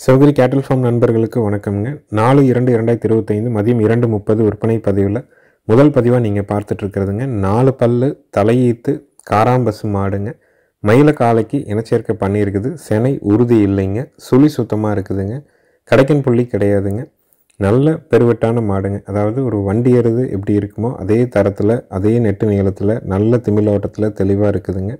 சிவகிரி கேட்டில் ஃபார்ம் நண்பர்களுக்கு வணக்கம்ங்க. 4/2/2025 மதியம் 2:30 விற்பனை பதிவில் முதல் பதிவாக நீங்கள் பார்த்துட்ருக்கிறதுங்க. 4 பல்லு தலையீத்து காராம்பசு மாடுங்க. மயில காலைக்கு இனச்சேர்க்கை பண்ணியிருக்குது. செனை உறுதி இல்லைங்க. சுழி சுத்தமாக இருக்குதுங்க. கடைக்கன் புள்ளி கிடையாதுங்க. நல்ல பெருவெட்டான மாடுங்க. அதாவது ஒரு வண்டி எருது எப்படி இருக்குமோ அதே தரத்தில் அதே நெட்டு நீளத்தில் நல்ல திமிழோட்டத்தில் தெளிவாக இருக்குதுங்க.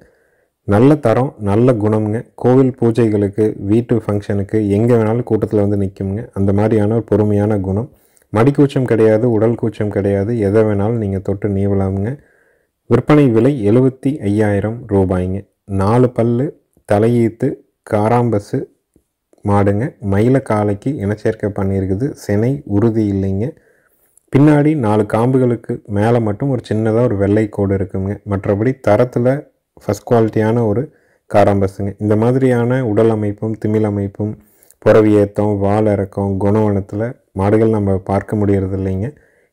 நல்ல தரம், நல்ல குணம்ங்க. கோவில் பூஜைகளுக்கு, வீட்டு ஃபங்க்ஷனுக்கு எங்கே வேணாலும் கூட்டத்தில் வந்து நிற்குங்க. அந்த மாதிரியான ஒரு பொறுமையான குணம். மடிக்கூச்சம் கிடையாது, உடல் கூச்சம் கிடையாது. எதை வேணாலும் நீங்கள் தொட்டு நீவலாமுங்க. விற்பனை விலை 75,000 ரூபாய்ங்க. 4 பல்லு தலையீத்து காராம்பசு மாடுங்க. மயில காலைக்கு இனச்சேர்க்கை பண்ணியிருக்குது. செனை உறுதி இல்லைங்க. பின்னாடி 4 காம்புகளுக்கு மேலே மட்டும் ஒரு சின்னதாக ஒரு வெள்ளை கோடு இருக்குங்க. மற்றபடி தரத்தில் ஃபஸ்ட் குவாலிட்டியான ஒரு காராம்பசுங்க. இந்த மாதிரியான உடல் அமைப்பும் திமிழ் அமைப்பும் புறவி ஏத்தம் வால் இறக்கம் குணவனத்தில் மாடுகள் நம்ம பார்க்க முடியறது இல்லைங்க.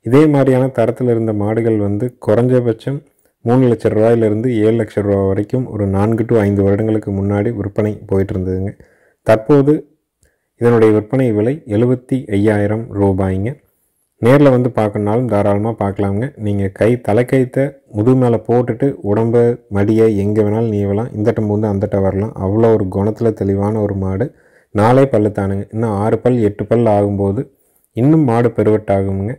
இதே மாதிரியான தரத்தில் இருந்த மாடுகள் வந்து குறைஞ்சபட்சம் 3 லட்சம் ரூபாயிலிருந்து 7 லட்சம் ரூபா வரைக்கும் ஒரு 4 to 5 வருடங்களுக்கு முன்னாடி விற்பனை போயிட்டு இருந்ததுங்க. தற்போது இதனுடைய விற்பனை விலை 75,000 ரூபாய்ங்க. நேரில் வந்து பார்க்கணுனாலும் தாராளமாக பார்க்கலாமுங்க. நீங்கள் தலைக்கயிற்றை முதுகு மேலே போட்டுட்டு உடம்பை மடியை எங்கே வேணாலும் நீவலாம். இந்தட்ட வந்து அந்தட்ட வரலாம். அவ்வளோ ஒரு குணத்தில் தெளிவான ஒரு மாடு. 4 பல்லு தானுங்க. இன்னும் 6 பல் 8 பல் ஆகும்போது இன்னும் மாடு பெருவெட்டாகுங்க.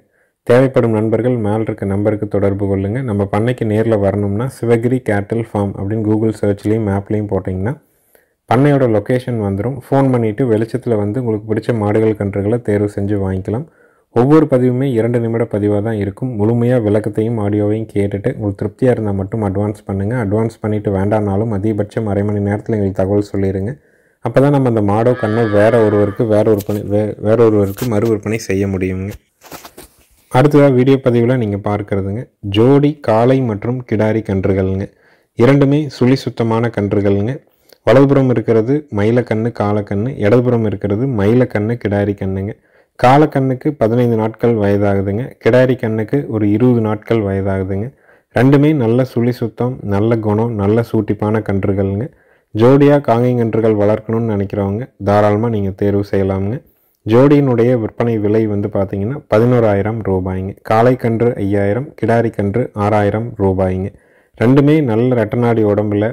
தேவைப்படும் நண்பர்கள் மேலே இருக்க நம்பருக்கு தொடர்பு கொள்ளுங்கள். நம்ம பண்ணைக்கு நேரில் வரணும்னா சிவகிரி கேட்டில் ஃபார்ம் அப்படின்னு கூகுள் சர்ச்லேயும் மேப்லேயும் போட்டிங்கன்னா பண்ணையோட லொக்கேஷன் வந்துடும். ஃபோன் பண்ணிவிட்டு வெளிச்சத்தில் வந்து உங்களுக்கு பிடிச்ச மாடுகள் கன்றுகளை தேர்வு செஞ்சு வாங்கிக்கலாம். ஒவ்வொரு பதிவுமே 2 நிமிட பதிவாக தான் இருக்கும். முழுமையாக விளக்கத்தையும் ஆடியோவையும் கேட்டுட்டு உங்களுக்கு திருப்தியாக இருந்தால் மட்டும் அட்வான்ஸ் பண்ணுங்கள். அட்வான்ஸ் பண்ணிவிட்டு வேண்டானாலும் அதிகபட்சம் அரை மணி நேரத்தில் எங்களுக்கு தகவல் சொல்லிடுங்க. அப்போ தான் நம்ம அந்த மாடோ கண்ணோ வேற ஒருவருக்கு மறு விற்பனை செய்ய முடியுங்க. அடுத்ததாக வீடியோ பதிவில் நீங்கள் பார்க்குறதுங்க ஜோடி காளை மற்றும் கிடாரி கன்றுகள்ங்க. இரண்டுமே சுழி சுத்தமான கன்றுகள்ங்க. வலதுபுறம் இருக்கிறது மயிலக்கண்ணு காலக்கண்ணு, இடதுபுறம் இருக்கிறது மயிலக்கண்ணு கிடாரி கண்ணுங்க. காலக்கண்ணுக்கு 15 நாட்கள் வயதாகுதுங்க. கிடாரி கண்ணுக்கு ஒரு 20 நாட்கள் வயதாகுதுங்க. ரெண்டுமே நல்ல சுழி சுத்தம், நல்ல குணம், நல்ல சூட்டிப்பான கன்றுகள்ங்க. ஜோடியாக காங்கைங்கன்றுகள் வளர்க்கணும்னு நினைக்கிறவங்க தாராளமாக நீங்கள் தேர்வு செய்யலாமுங்க. ஜோடியினுடைய விற்பனை விலை வந்து பார்த்தீங்கன்னா 11,000 ரூபாய்ங்க. காளை கன்று 5,000, கிடாரி கன்று 6,000 ரூபாய்ங்க. ரெண்டுமே நல்ல ரெட்டநாடி உடம்புல,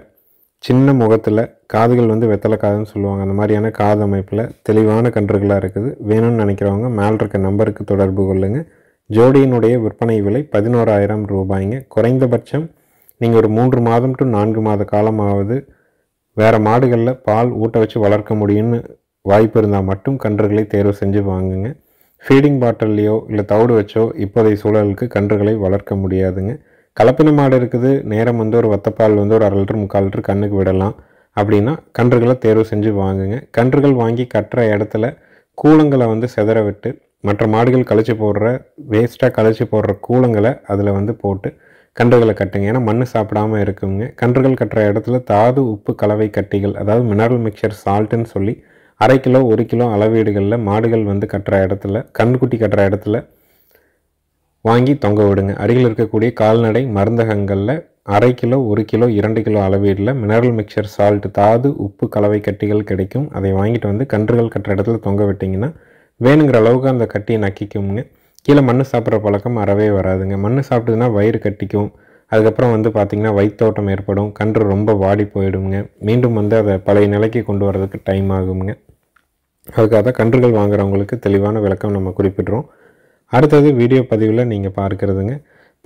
சின்ன முகத்தில், காதுகள் வந்து வெத்தலை காதுன்னு சொல்லுவாங்க. அந்த மாதிரியான காது அமைப்பில் தெளிவான கன்றுகளாக இருக்குது. வேணும்னு நினைக்கிறவங்க மேலே இருக்க நம்பருக்கு தொடர்பு கொள்ளுங்கள். ஜோடியினுடைய விற்பனை விலை 11,000 ரூபாய்ங்க. குறைந்தபட்சம் நீங்கள் ஒரு 3 மாதம் to 4 மாத காலமாவது வேறு மாடுகளில் பால் ஊட்ட வச்சு வளர்க்க முடியும்னு வாய்ப்பு இருந்தால் மட்டும் கன்றுகளை தேர்வு செஞ்சு வாங்குங்க. ஃபீடிங் பாட்டில்லையோ இல்லை தவிடு வச்சோ இப்போதைய சூழலுக்கு கன்றுகளை வளர்க்க முடியாதுங்க. கலப்பின மாடு இருக்குது, நேரம் வந்து ஒரு வத்தப்பால் வந்து ஒரு 1/2 லிட்டர் 3/4 லிட்டர் கண்ணுக்கு விடலாம் அப்படின்னா கன்றுகளை தேர்வு செஞ்சு வாங்குங்க. கன்றுகள் வாங்கி கட்டுற இடத்துல கூலங்களை வந்து செதற விட்டு மற்ற மாடுகள் கழிச்சு போடுற வேஸ்ட்டாக கழிச்சு போடுற கூலங்களை அதில் வந்து போட்டு கன்றுகளை கட்டுங்க. ஏன்னா மண் சாப்பிடாமல் இருக்குங்க. கன்றுகள் கட்டுற இடத்துல தாது உப்பு கலவை கட்டிகள், அதாவது மினரல் மிக்சர் சால்ட்டுன்னு சொல்லி 1/2 கிலோ 1 கிலோ அளவீடுகளில் மாடுகள் வந்து கட்டுற இடத்துல, கன்றுக்குட்டி கட்டுற இடத்துல வாங்கி தொங்க விடுங்க. அருகில் இருக்கக்கூடிய கால்நடை மருந்தகங்களில் 1/2 கிலோ 1 கிலோ 2 கிலோ அளவீடில் மினரல் மிக்சர் சால்ட் தாது உப்பு கலவை கட்டிகள் கிடைக்கும். அதை வாங்கிட்டு வந்து கன்றுகள் கட்டுற இடத்துல தொங்க விட்டிங்கன்னா வேணுங்கிற அளவுக்கு அந்த கட்டியை நக்கிக்குங்க. கீழே மண் சாப்பிட்ற பழக்கம் அறவே வராதுங்க. மண் சாப்பிட்டுதுன்னா வயிறு கட்டிக்கும். அதுக்கப்புறம் வந்து பார்த்திங்கன்னா வயிற்றோட்டம் ஏற்படும். கன்று ரொம்ப வாடி போயிடுங்க. மீண்டும் வந்து அதை பழைய நிலைக்கு கொண்டு வரதுக்கு டைம் ஆகுங்க. அதுக்காக தான் கன்றுகள் வாங்குறவங்களுக்கு தெளிவான விளக்கம் நம்ம குறிப்பிட்றோம். அடுத்தது வீடியோ பதிவில் நீங்கள் பார்க்குறதுங்க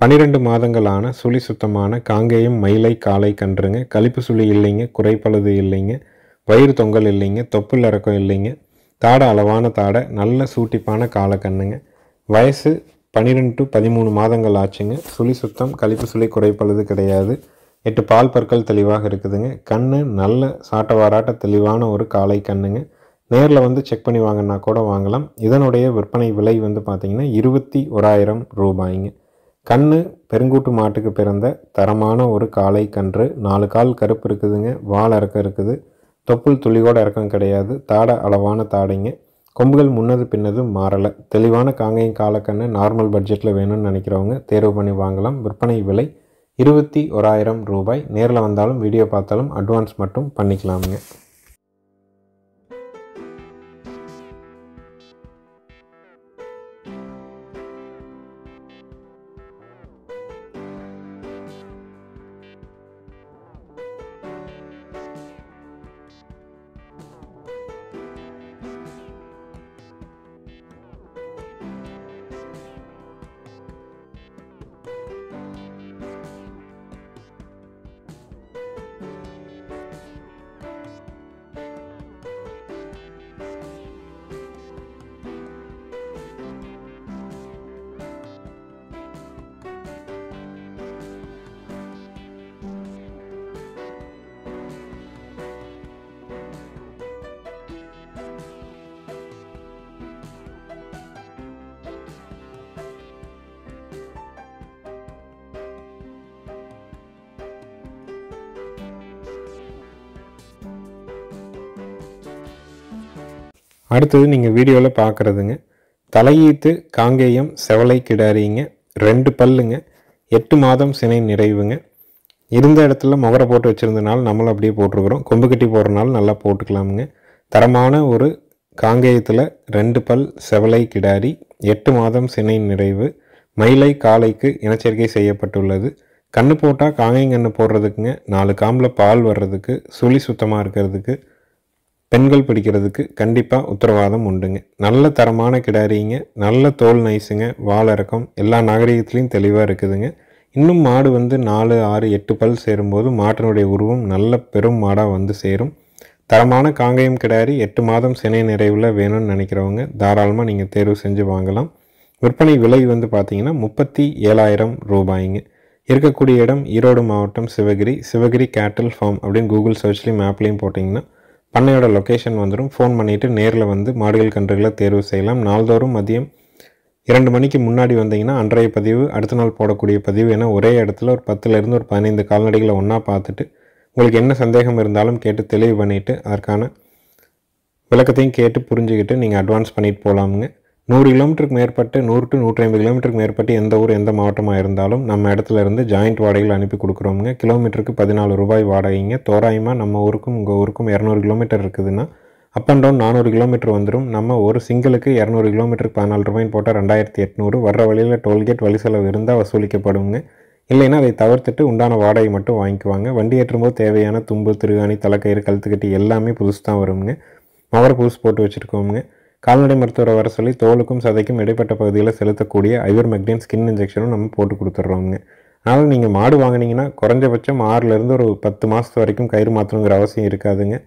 12 மாதங்களான சுழி சுத்தமான காங்கேயம் மயிலை காளை கன்றுங்க. கழிப்பு சுழி இல்லைங்க, குறைப்பழுது இல்லைங்க, வயிறு தொங்கல் இல்லைங்க, தொப்புள் இறக்கம் இல்லைங்க, தாடை அளவான தாடை, நல்ல சூட்டிப்பான காலக்கண்ணுங்க. வயசு 12 to 13 மாதங்கள் ஆச்சுங்க. சுழி சுத்தம், கழிப்பு சுழி குறைப்பழுது கிடையாது. 8 பால் பற்கள் தெளிவாக இருக்குதுங்க. கண்ணு நல்ல சாட்டவாராட்ட தெளிவான ஒரு காளை கண்ணுங்க. நேரில் வந்து செக் பண்ணி வாங்கினா கூட வாங்கலாம். இதனுடைய விற்பனை விலை வந்து பார்த்திங்கன்னா 21,000 ரூபாய்ங்க. கண்ணு பெருங்கூட்டு மாட்டுக்கு பிறந்த தரமான ஒரு காளை கன்று. 4 கால் கருப்பு இருக்குதுங்க. வால் இறக்கம் இருக்குது. தொப்புள் துளியோட இறக்கம் கிடையாது. தாடை அளவான தாடைங்க. கொம்புகள் முன்னது பின்னது மாறலை. தெளிவான காங்கையும் காலக்கண்ணு நார்மல் பட்ஜெட்டில் வேணும்னு நினைக்கிறவங்க தேர்வு பண்ணி வாங்கலாம். விற்பனை விலை 21,000 ரூபாய். நேரில் வந்தாலும் வீடியோ பார்த்தாலும் அட்வான்ஸ் மட்டும் பண்ணிக்கலாமுங்க. அடுத்தது நீங்கள் வீடியோவில் பார்க்குறதுங்க தலையீத்து காங்கேயம் செவலை கிடாரிங்க, 2 பல்லுங்க, 8 மாதம் சினை நிறைவுங்க. இருந்த இடத்துல முகரை போட்டு வச்சுருந்தனால நம்மளும் அப்படியே போட்டிருக்கிறோம். கொம்பு கட்டி போடுறனால நல்லா போட்டுக்கலாமுங்க. தரமான ஒரு காங்கேயத்தில் 2 பல் செவலை கிடாரி, 8 மாதம் சினை நிறைவு, மயிலை காளைக்கு இனச்சேர்க்கை செய்யப்பட்டுள்ளது. கன்று போட்டால் காங்கேயம் கன்று போடுறதுக்குங்க, 4 காம்பில் பால் வர்றதுக்கு, சுழி சுத்தமாக இருக்கிறதுக்கு, பெண்கள் பிடிக்கிறதுக்கு கண்டிப்பாக உத்தரவாதம் உண்டுங்க. நல்ல தரமான கிடாரிங்க, நல்ல தோல் நைஸுங்க, வாலிறக்கம் எல்லா நாகரிகத்துலேயும் தெளிவாக இருக்குதுங்க. இன்னும் மாடு 4, 6, 8 பல் சேரும்போது மாட்டினுடைய உருவம் நல்ல பெரும் மாடாக வந்து சேரும். தரமான காங்கேயம் கிடாரி 8 மாதம் சினை நிறைவில் வேணும்னு நினைக்கிறவங்க தாராளமாக நீங்கள் தேர்வு செஞ்சு வாங்கலாம். விற்பனை விலை பார்த்தீங்கன்னா 37,000 ரூபாய்ங்க. இருக்கக்கூடிய இடம் ஈரோடு மாவட்டம் சிவகிரி கேட்டில் ஃபார்ம் அப்படின்னு கூகுள் சர்ச்லேயும் மேப்லேயும் போட்டிங்கன்னா பண்ணையோட லொக்கேஷன் வந்துடும். ஃபோன் பண்ணிவிட்டு நேரில் மாடுகள் கன்றுகளை தேர்வு செய்யலாம். நாள்தோறும் மதியம் 2 மணிக்கு முன்னாடி வந்தீங்கன்னா அன்றைய பதிவு, அடுத்த நாள் போடக்கூடிய பதிவு என ஒரே இடத்துல ஒரு 10லேருந்து ஒரு 15 கால்நடைகளை ஒன்றா பார்த்துட்டு உங்களுக்கு என்ன சந்தேகம் இருந்தாலும் கேட்டு தெளிவு பண்ணிவிட்டு அதற்கான விளக்கத்தையும் கேட்டு புரிஞ்சுக்கிட்டு நீங்கள் அட்வான்ஸ் பண்ணிட்டு போகலாமுங்க. 100 கிலோமீட்டருக்கு மேற்பட்டு 100 to 150 கிலோமீட்டருக்கு மேற்பட்டு எந்த ஊர் எந்த மாவட்டமாக இருந்தாலும் நம்ம இடத்துல இருந்து ஜாயிண்ட் வாடகைகள் அனுப்பி கொடுக்குறோமுங்க. கிலோமீட்டருக்கு 14 ரூபாய் வாடகைங்க. தோராயமாக நம்ம ஊருக்கும் உங்கள் ஊருக்கும் 200 கிலோமீட்டர் இருக்குதுன்னா அப் அண்ட் டவுன் 400 கிலோமீட்டர் வந்துடும். நம்ம ஒரு சிங்கிளுக்கு 200 கிலோமீட்டருக்கு 14 ரூபாய்ன்னு போட்டால் 2800. வர்ற வழியில் டோல்கேட் வழி செலவு இருந்தால் வசூலிக்கப்படுங்க. இல்லைன்னா அதை தவிர்த்துட்டு உண்டான வாடகை மட்டும் வாங்கிக்குவாங்க. வண்டி ஏற்றும்போது தேவையான தும்பு, திருகாணி, தலைக்கயிறு, கழுத்துக்கட்டி எல்லாமே புதுசு தான் வருங்க. மவரை புதுசு போட்டு வச்சுருக்கோங்க. கால்நடை மருத்துவரை வர சொல்லி தோலுக்கும் சதைக்கும் இடைப்பட்ட பகுதியில் செலுத்தக்கூடிய ஐவர்மெக்டின் ஸ்கின் இன்ஜெக்ஷனும் நம்ம போட்டு கொடுத்துட்றோங்க. அதனால் நீங்கள் மாடு வாங்கினீங்கன்னா குறைஞ்சபட்சம் 6லேருந்து ஒரு 10 மாதத்து வரைக்கும் கயிறு மாற்றணுங்கிற அவசியம் இருக்காதுங்க.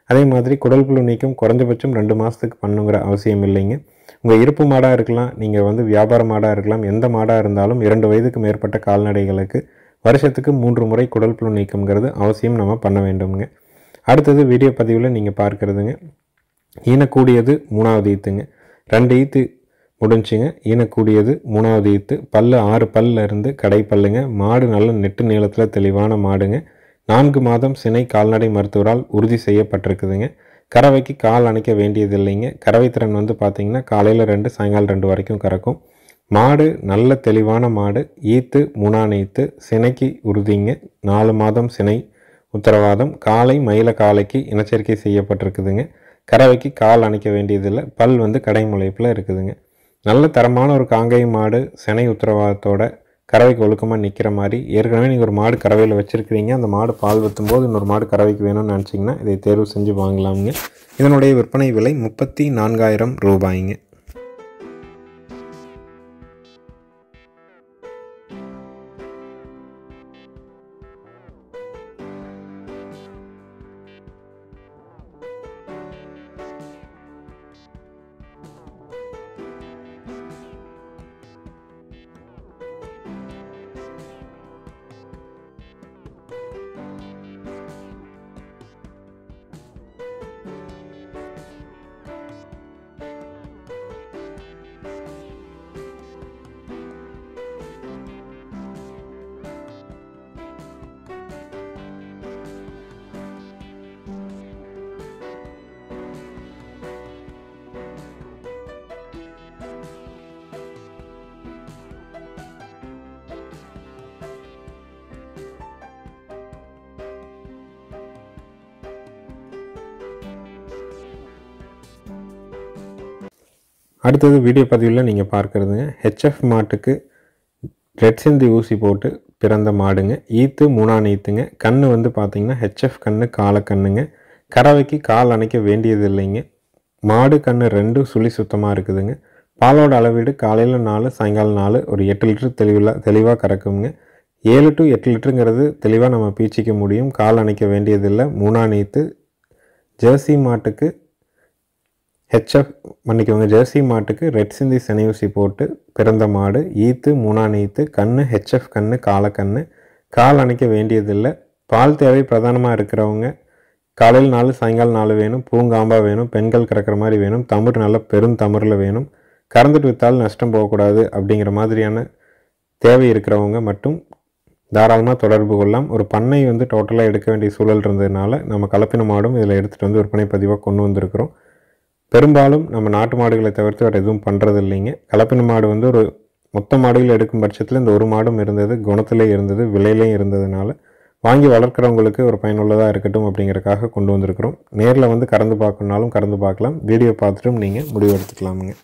அதே மாதிரி குடல் புழு நீக்கம் குறைஞ்சபட்சம் 2 மாதத்துக்கு பண்ணுங்கிற அவசியம் இல்லைங்க. உங்கள் இருப்பு மாடாக இருக்கலாம், நீங்கள் வியாபார மாடாக இருக்கலாம், எந்த மாடாக இருந்தாலும் 2 வயதுக்கு மேற்பட்ட கால்நடைகளுக்கு வருஷத்துக்கு 3 முறை குடல் புழு நீக்கம்ங்கிறது அவசியம் நம்ம பண்ண வேண்டுங்க. அடுத்தது வீடியோ பதிவில் நீங்கள் பார்க்குறதுங்க ஈனக்கூடியது 3வது ஈத்துங்க. 2 ஈத்து முடிஞ்சுங்க. ஈனக்கூடியது 3வது ஈத்து. பல்லு 6 பல்ல இருந்து கடை பல்லுங்க. மாடு நல்ல நெட்டு நீளத்தில் தெளிவான மாடுங்க. 4 மாதம் சினை கால்நடை மருத்துவரால் உறுதி செய்யப்பட்டிருக்குதுங்க. கறவைக்கு கால் அணைக்க வேண்டியது இல்லைங்க. கறவை திறன் பார்த்தீங்கன்னா காலையில் 2 சாயங்காலம் 2 வரைக்கும் கறக்கும். மாடு நல்ல தெளிவான மாடு. ஈத்து 3ஆம் ஈத்து. சினைக்கு உறுதிங்க. 4 மாதம் சினை உத்தரவாதம். காலை மயில காலைக்கு இனச்சேர்க்கை செய்யப்பட்டிருக்குதுங்க. கறவைக்கு கால் அணைக்க வேண்டியதில்லை. பல் கடை முளைப்பில் இருக்குதுங்க. நல்ல தரமான ஒரு காங்கேயம் மாடு சினை உத்தரவாதத்தோட கறவைக்கு ஒழுக்கமாக நிற்கிற மாதிரி. ஏற்கனவே நீங்கள் ஒரு மாடு கறவையில் வச்சுருக்கிறீங்க, அந்த மாடு பால் ஊற்றும்போது இன்னொரு மாடு கறவைக்கு வேணும்னு நினச்சிங்கன்னா இதை தேர்வு செஞ்சு வாங்கலாமுங்க. இதனுடைய விற்பனை விலை 34,000 ரூபாய்ங்க. அடுத்தது வீடியோ பதிவில் நீங்கள் பார்க்குறதுங்க ஹெச்எஃப் மாட்டுக்கு ரெட் சிந்தி ஊசி போட்டு பிறந்த மாடுங்க. ஈத்து 3ஆம் ஈத்துங்க. கன்று பார்த்திங்கன்னா ஹெச்எஃப் கன்று, காலக்கண்ணுங்க. கறவைக்கு கால் அணைக்க வேண்டியது இல்லைங்க. மாடு கன்று 2 சுழி சுத்தமாக இருக்குதுங்க. பாலோட அளவீடு காலையில் 4 சாயங்காலம் 4 ஒரு 8 லிட்டர் தெளிவாக கறக்குங்க. 7 to 8 லிட்டருங்கிறது தெளிவாக நம்ம பீச்சிக்க முடியும். கால் அணைக்க வேண்டியதில்லை. 3ஆம் ஈத்து. ஜெர்சி மாட்டுக்கு ஜெர்சி மாட்டுக்கு ரெட் சிந்தி சினை ஊசி போட்டு பிறந்த மாடு. ஈத்து 3ஆம் ஈத்து. கன்று ஹெச்எஃப் கன்று, காலக்கன்று. கால் அணைக்க வேண்டியதில்லை. பால் தேவை பிரதானமாக இருக்கிறவங்க காலையில் 4 சாயங்காலம் 4 வேணும். பூங்காம்பாக வேணும். பெண்கள் கறக்கிற மாதிரி வேணும். தமிழ் நல்ல பெரும் தமிழில் வேணும். கறந்துட்டு விற்றால் நஷ்டம் போகக்கூடாது அப்படிங்கிற மாதிரியான தேவை இருக்கிறவங்க மட்டும் தாராளமாக தொடர்பு கொள்ளலாம். ஒரு பண்ணை டோட்டலாக எடுக்க வேண்டிய சூழல் இருந்ததுனால நம்ம கலப்பின மாடும் இதில் எடுத்துகிட்டு விற்பனை பதிவாக கொண்டு வந்திருக்கிறோம். பெரும்பாலும் நம்ம நாட்டு மாடுகளை தவிர்த்து வேறு எதுவும் பண்ணுறது இல்லைங்க. கலப்பின மாடு வந்து ஒரு மொத்த மாடுகள் எடுக்கும் பட்சத்தில் இந்த ஒரு மாடும் இருந்தது, குணத்திலே இருந்தது, விலையிலையும் இருந்ததுனால வாங்கி வளர்க்குறவங்களுக்கு ஒரு பயனுள்ளதாக இருக்கட்டும் அப்படிங்கிறக்காக கொண்டு வந்திருக்கிறோம். நேரில் வந்து கறந்து பார்க்கணுனாலும் கறந்து பார்க்கலாம். வீடியோ பார்த்துட்டும் நீங்கள் முடிவு எடுத்துக்கலாமுங்க.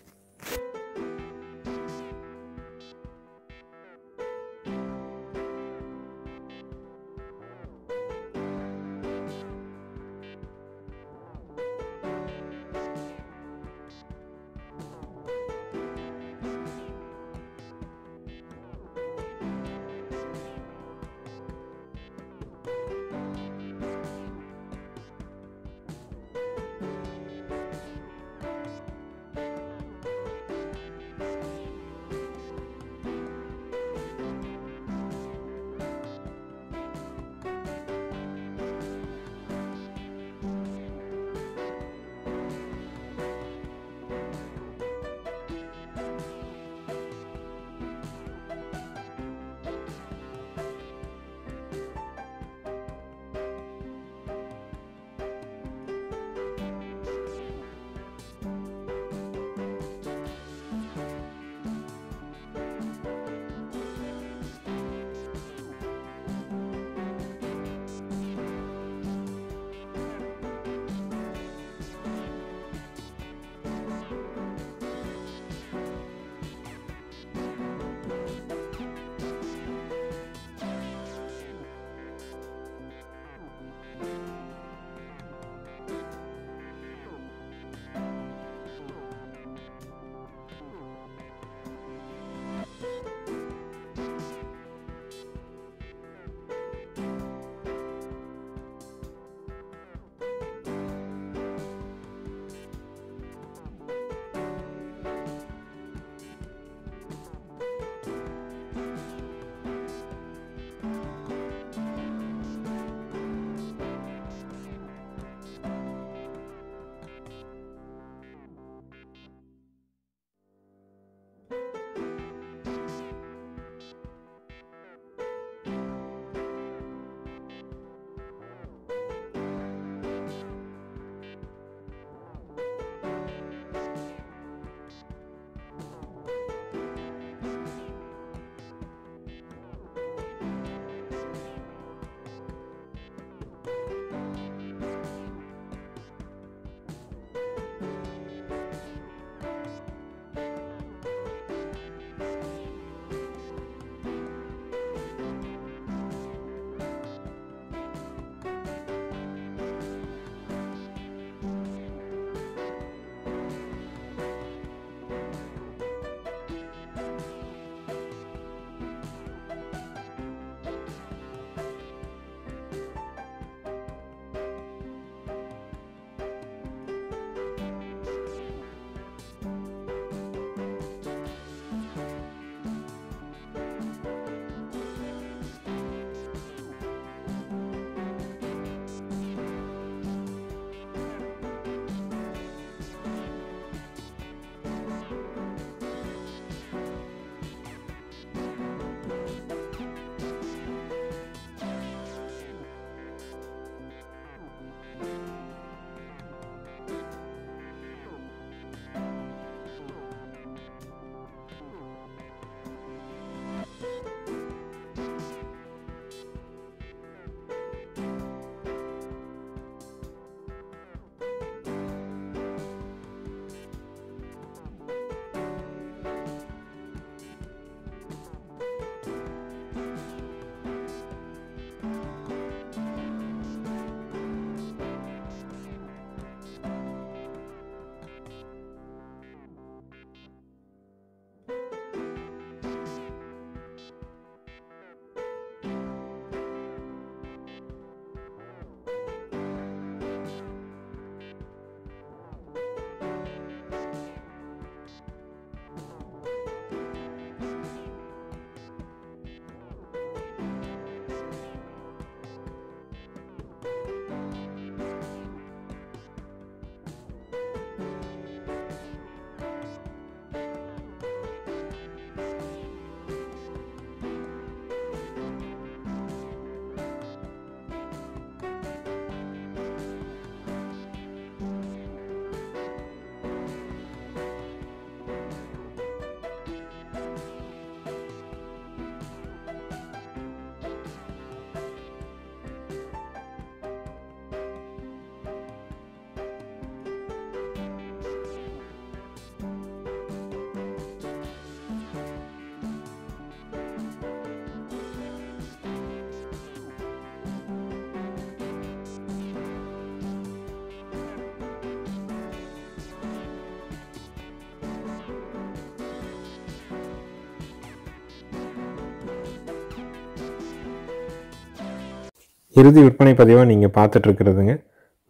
இறுதி விற்பனை பதிவாக நீங்கள் பார்த்துட்ருக்கிறதுங்க.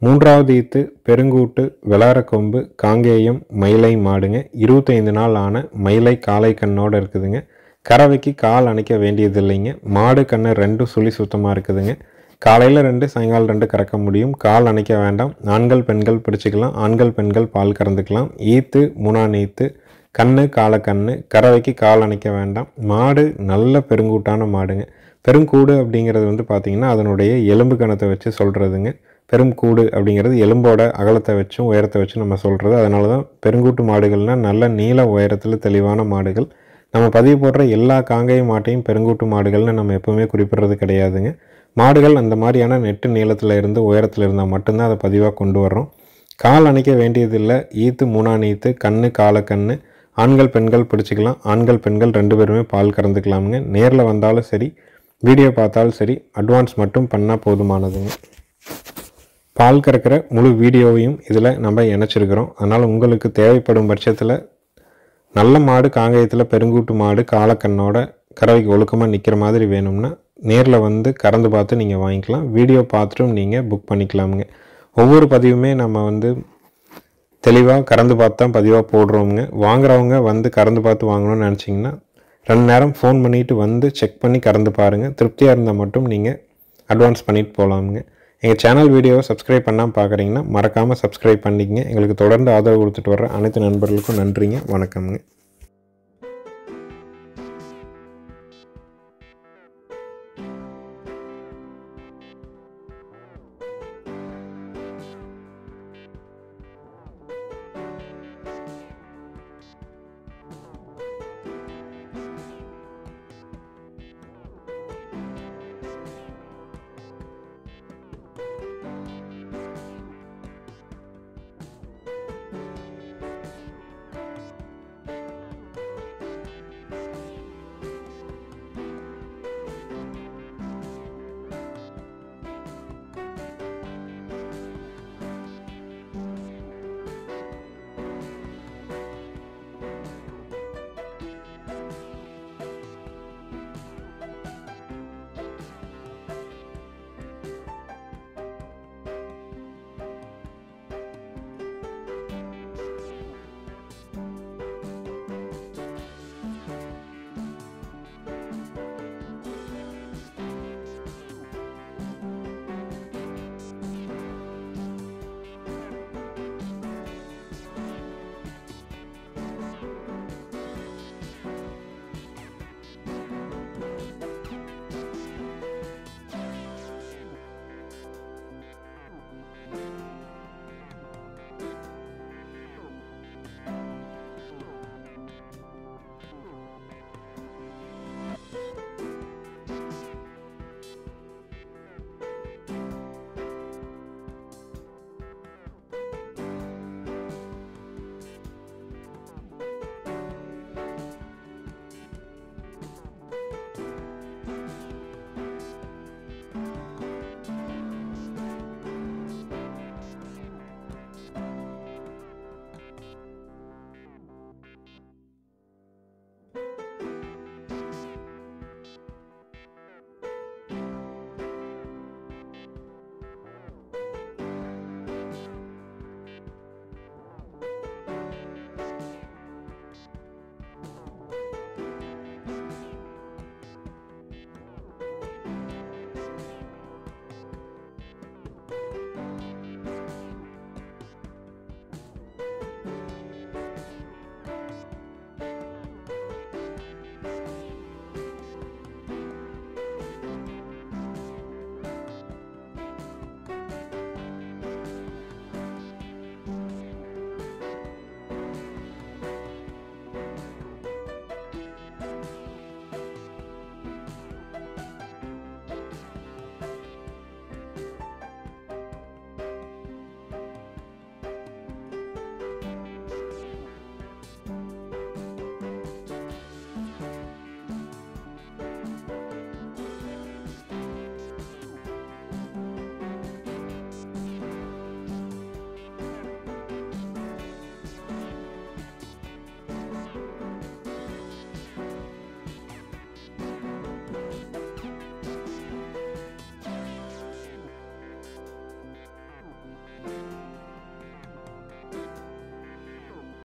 3வது ஈத்து பெருங்கூட்டு வெளாரக்கொம்பு காங்கேயம் மயிலை மாடுங்க. 25 நாள் ஆன மயிலை காளை கண்ணோடு இருக்குதுங்க. கறவைக்கு கால் அணைக்க வேண்டியது இல்லைங்க. மாடு கண்ணு 2 சுழி சுத்தமாக இருக்குதுங்க. காலையில் 2 சாயங்காலம் 2 கறக்க முடியும். கால் அணைக்க வேண்டாம். ஆண்கள் பெண்கள் பிடிச்சிக்கலாம். ஆண்கள் பெண்கள் பால் கறந்துக்கலாம். ஈத்து 3ஆம் ஈத்து கண்ணு காலக்கண்ணு. கறவைக்கு கால் அணைக்க வேண்டாம். மாடு நல்ல பெருங்கூட்டான மாடுங்க. பெருங்கூடு அப்படிங்கிறது வந்து பார்த்திங்கன்னா அதனுடைய எலும்பு கணத்தை வச்சு சொல்கிறதுங்க. பெருங்கூடு அப்படிங்கிறது எலும்போட அகலத்தை வச்சும் உயரத்தை வச்சும் நம்ம சொல்கிறது. அதனால தான் பெருங்கூட்டு மாடுகள்னால் நல்ல நீள உயரத்தில் தெளிவான மாடுகள். நம்ம பதிவு போடுற எல்லா காங்கேய மாட்டையும் பெருங்கூட்டு மாடுகள்னு நம்ம எப்போவுமே குறிப்பிடுறது கிடையாதுங்க. மாடுகள் அந்த மாதிரியான நெட்டு நீளத்தில் இருந்து உயரத்தில் இருந்தால் மட்டும்தான் அதை பதிவாக கொண்டு வர்றோம். கால் அணைக்க வேண்டியதில்லை. ஈத்து 3ஆம் ஈத்து கண்ணு காலக்கண்ணு. ஆண்கள் பெண்கள் பிடிச்சிக்கலாம். ஆண்கள் பெண்கள் 2 பேருமே பால் கறந்துக்கலாமுங்க. நேரில் வந்தாலும் சரி, வீடியோ பார்த்தாலும் சரி, அட்வான்ஸ் மட்டும் பண்ணால் போதுமானதுங்க. பால் கறக்கிற முழு வீடியோவையும் இதில் நம்ம இணைச்சிருக்கிறோம். அதனால் உங்களுக்கு தேவைப்படும் பட்சத்தில் நல்ல மாடு காங்கேயத்தில் பெருங்கூட்டு மாடு காலக்கண்ணோட கறவைக்கு ஒழுக்கமாக நிற்கிற மாதிரி வேணும்னா நேரில் வந்து கறந்து பார்த்து நீங்கள் வாங்கிக்கலாம். வீடியோ பார்த்துட்டும் நீங்கள் புக் பண்ணிக்கலாமுங்க. ஒவ்வொரு பதிவுமே நம்ம வந்து தெளிவாக கறந்து பார்த்து தான் பதிவாக போடுறோமுங்க. வாங்குறவங்க வந்து கறந்து பார்த்து வாங்கணும்னு நினச்சிங்கன்னா 2 நேரம் ஃபோன் பண்ணிவிட்டு வந்து செக் பண்ணி கறந்து பாருங்கள். திருப்தியாக இருந்தால் மட்டும் நீங்கள் அட்வான்ஸ் பண்ணிட்டு போகலாமுங்க. எங்கள் சேனல் வீடியோவை சப்ஸ்கிரைப் பண்ணாமல் பார்க்குறீங்கன்னா மறக்காமல் சப்ஸ்கிரைப் பண்ணிக்கங்க. எங்களுக்கு தொடர்ந்து ஆதரவு கொடுத்துட்டு வர்ற அனைத்து நண்பர்களுக்கும் நன்றிங்க. வணக்கம்ங்க.